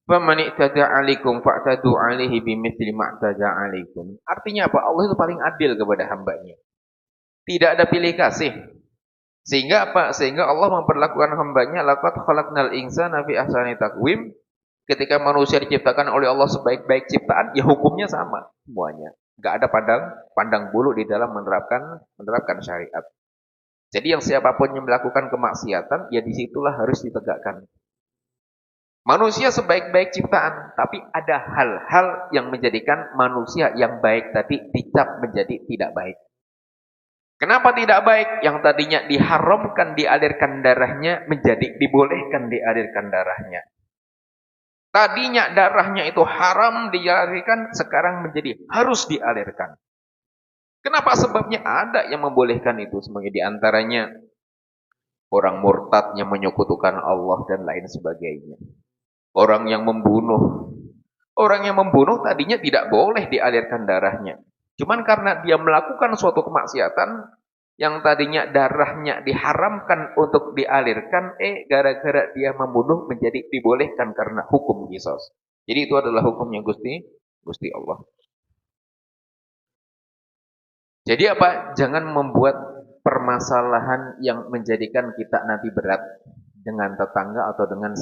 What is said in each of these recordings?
Faman i'tada 'alaikum fa'tadu 'alaihi bimithli ma i'tada 'alaikum. Artinya apa? Allah itu paling adil kepada hambanya. Tidak ada pilih kasih. Sehingga apa? Sehingga Allah memperlakukan hambanya laqad khalaqnal insana fi ahsani taqwim. Ketika manusia diciptakan oleh Allah sebaik-baik ciptaan, ya hukumnya sama semuanya. Enggak ada pandang pandang bulu di dalam menerapkan syariat. Jadi yang siapapun yang melakukan kemaksiatan, ya disitulah harus ditegakkan. Manusia sebaik-baik ciptaan, tapi ada hal-hal yang menjadikan manusia yang baik tadi dicap menjadi tidak baik. Kenapa tidak baik? Yang tadinya diharamkan dialirkan darahnya menjadi dibolehkan dialirkan darahnya. Tadinya darahnya itu haram dialirkan, sekarang menjadi harus dialirkan. Kenapa? Sebabnya ada yang membolehkan itu. Sebagai diantaranya orang murtad yang menyekutukan Allah dan lain sebagainya. Orang yang membunuh. Orang yang membunuh tadinya tidak boleh dialirkan darahnya. Cuman karena dia melakukan suatu kemaksiatan, yang tadinya darahnya diharamkan untuk dialirkan, gara-gara dia membunuh menjadi dibolehkan karena hukum qisas. Jadi itu adalah hukumnya Gusti Allah. Jadi apa? Jangan membuat permasalahan yang menjadikan kita nanti berat dengan tetangga atau dengan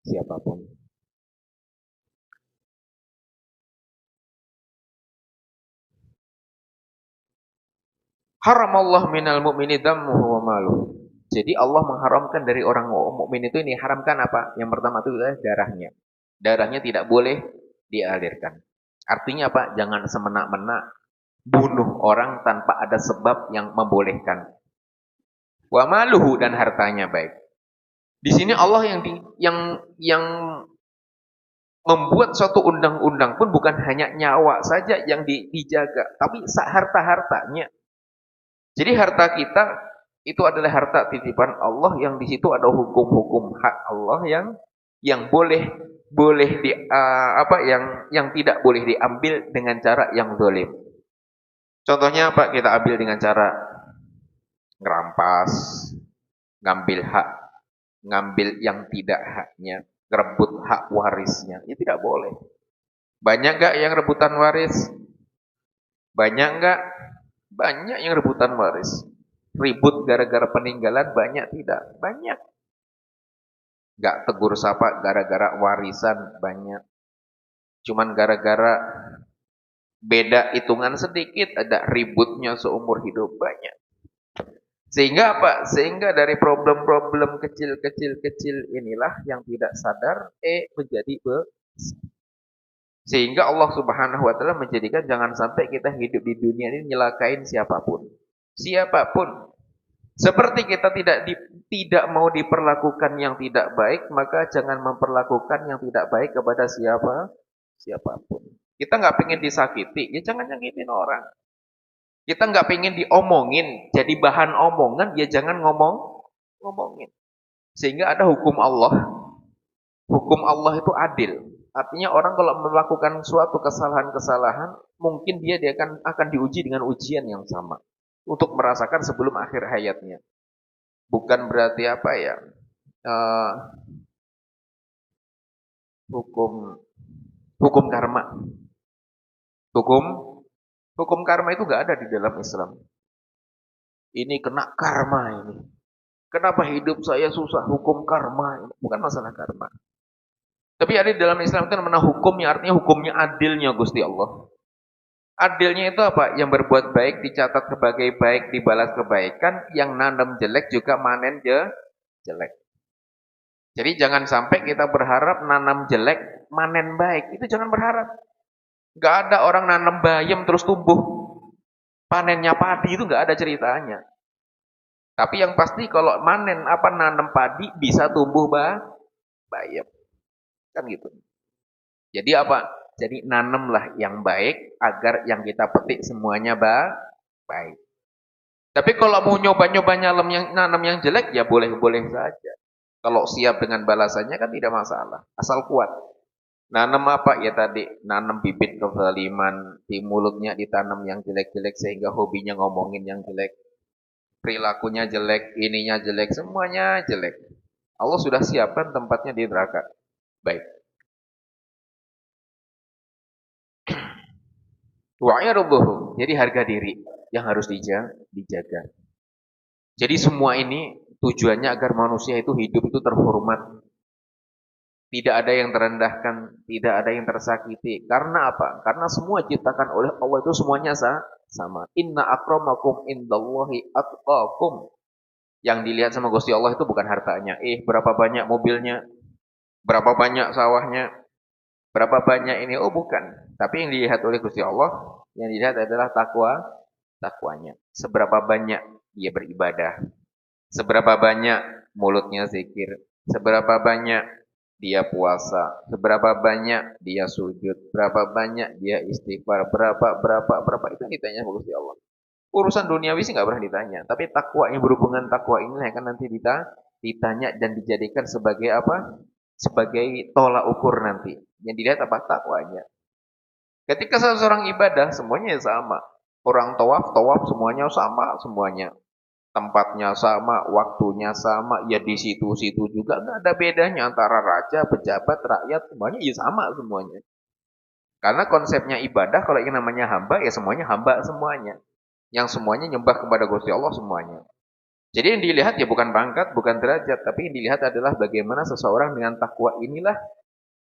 siapapun. Haram Allah minal mu'mini dammuhu wa maluh. Jadi Allah mengharamkan dari orang mukmin itu, ini haramkan apa? Yang pertama itu adalah darahnya. Darahnya tidak boleh dialirkan. Artinya apa? Jangan semena-mena bunuh orang tanpa ada sebab yang membolehkan. Wa maluhu, dan hartanya baik. Di sini Allah yang membuat suatu undang-undang pun bukan hanya nyawa saja yang dijaga, tapi harta-hartanya. Jadi harta kita itu adalah harta titipan Allah, yang di situ ada hukum-hukum hak Allah yang boleh yang tidak boleh diambil dengan cara yang zalim. Contohnya apa? Kita ambil dengan cara ngerampas, ngambil hak, ngambil yang tidak haknya, ngerebut hak warisnya. Itu tidak boleh. Banyak enggak yang rebutan waris? Banyak enggak? Banyak yang rebutan waris. Ribut gara-gara peninggalan, banyak tidak? Banyak. Enggak tegur sapa gara-gara warisan, banyak. Cuman gara-gara beda hitungan sedikit, ada ributnya seumur hidup, banyak. Sehingga apa? Sehingga dari problem-problem kecil inilah yang tidak sadar, menjadi besar. Sehingga Allah Subhanahu wa taala menjadikan jangan sampai kita hidup di dunia ini nyelakain siapapun. Siapapun. Seperti kita tidak mau diperlakukan yang tidak baik, maka jangan memperlakukan yang tidak baik kepada siapapun. Kita nggak pengen disakiti, ya jangan nyakitin orang. Kita nggak pengen diomongin, jadi bahan omongan, ya jangan ngomongin. Sehingga ada hukum Allah. Hukum Allah itu adil. Artinya orang kalau melakukan suatu kesalahan-kesalahan, mungkin dia akan diuji dengan ujian yang sama untuk merasakan sebelum akhir hayatnya. Bukan berarti apa ya? Uh, hukum karma. Hukum karma itu nggak ada di dalam Islam. Ini kena karma ini. Kenapa hidup saya susah? Hukum karma. Bukan masalah karma. Tapi ada di dalam Islam itu namanya hukumnya, artinya hukumnya adilnya Gusti Allah. Adilnya itu apa? Yang berbuat baik dicatat sebagai baik, dibalas kebaikan, yang nanam jelek juga manen jelek. Jadi jangan sampai kita berharap nanam jelek, manen baik. Itu jangan berharap. Gak ada orang nanam bayam terus tumbuh. Panennya padi itu gak ada ceritanya. Tapi yang pasti kalau nanam padi bisa tumbuh bayam. Kan gitu. Jadi apa? Jadi nanamlah yang baik agar yang kita petik semuanya baik. Tapi kalau mau nyoba-nyoba nanam yang jelek, ya boleh-boleh saja. Kalau siap dengan balasannya kan tidak masalah. Asal kuat. Nanam apa? Ya tadi, nanam bibit kezaliman. Di mulutnya ditanam yang jelek-jelek sehingga hobinya ngomongin yang jelek. Perilakunya jelek, ininya jelek, semuanya jelek. Allah sudah siapkan tempatnya di neraka. Baik. Wa irduhu, jadi harga diri yang harus dijaga. Jadi semua ini tujuannya agar manusia itu hidup itu terhormat. Tidak ada yang terendahkan, tidak ada yang tersakiti. Karena apa? Karena semua diciptakan oleh Allah itu semuanya sama. Inna akramakum indallahi atqakum. Yang dilihat sama Gusti Allah itu bukan hartanya. Berapa banyak mobilnya, berapa banyak sawahnya, berapa banyak ini. Oh bukan. Tapi yang dilihat oleh Gusti Allah, yang dilihat adalah takwanya. Seberapa banyak dia beribadah. Seberapa banyak mulutnya zikir. Seberapa banyak dia puasa, seberapa banyak dia sujud, berapa banyak dia istighfar, berapa itu yang ditanya sama Gusti Allah. Urusan duniawi sih nggak pernah ditanya, tapi takwa yang berhubungan takwa ini akan nanti ditanya dan dijadikan sebagai apa? Sebagai tolak ukur nanti. Yang dilihat apa? Takwanya. Ketika seseorang ibadah semuanya sama. Orang tawaf semuanya sama semuanya. Tempatnya sama, waktunya sama, ya di situ-situ juga nggak ada bedanya antara raja, pejabat, rakyat, semuanya ya sama semuanya. Karena konsepnya ibadah kalau yang namanya hamba ya semuanya hamba semuanya. Yang semuanya nyembah kepada Gusti Allah semuanya. Jadi yang dilihat ya bukan pangkat, bukan derajat, tapi yang dilihat adalah bagaimana seseorang dengan takwa inilah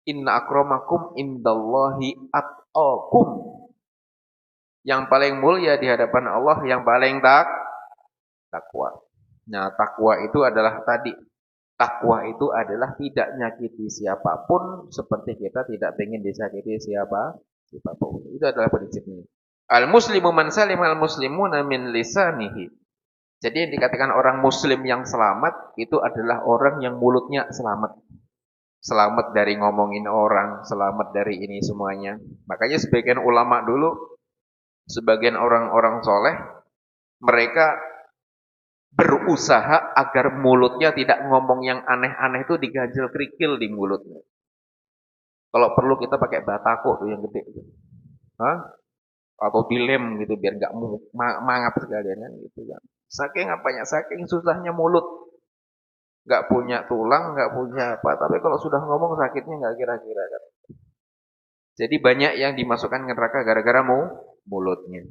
inna akramakum indallahi atqakum. Yang paling mulia di hadapan Allah, yang paling takwa. Nah, takwa itu adalah tadi. Takwa itu adalah tidak nyakiti siapapun seperti kita tidak ingin disakiti siapapun. Itu adalah prinsipnya. Al-muslimu man salim al-muslimuna min lisanihi. Jadi yang dikatakan orang muslim yang selamat itu adalah orang yang mulutnya selamat. Selamat dari ngomongin orang, selamat dari ini semuanya. Makanya sebagian ulama dulu, sebagian orang-orang soleh, mereka berusaha agar mulutnya tidak ngomong yang aneh-aneh itu diganjel kerikil di mulutnya. Kalau perlu kita pakai batako tuh yang gede itu. Hah? Atau dilem gitu biar nggak mangap sekalian kan gitu kan. Saking apanya? Saking susahnya mulut. Nggak punya tulang, nggak punya apa. Tapi kalau sudah ngomong sakitnya nggak kira-kira kan. Jadi banyak yang dimasukkan ke neraka gara-gara mulutnya.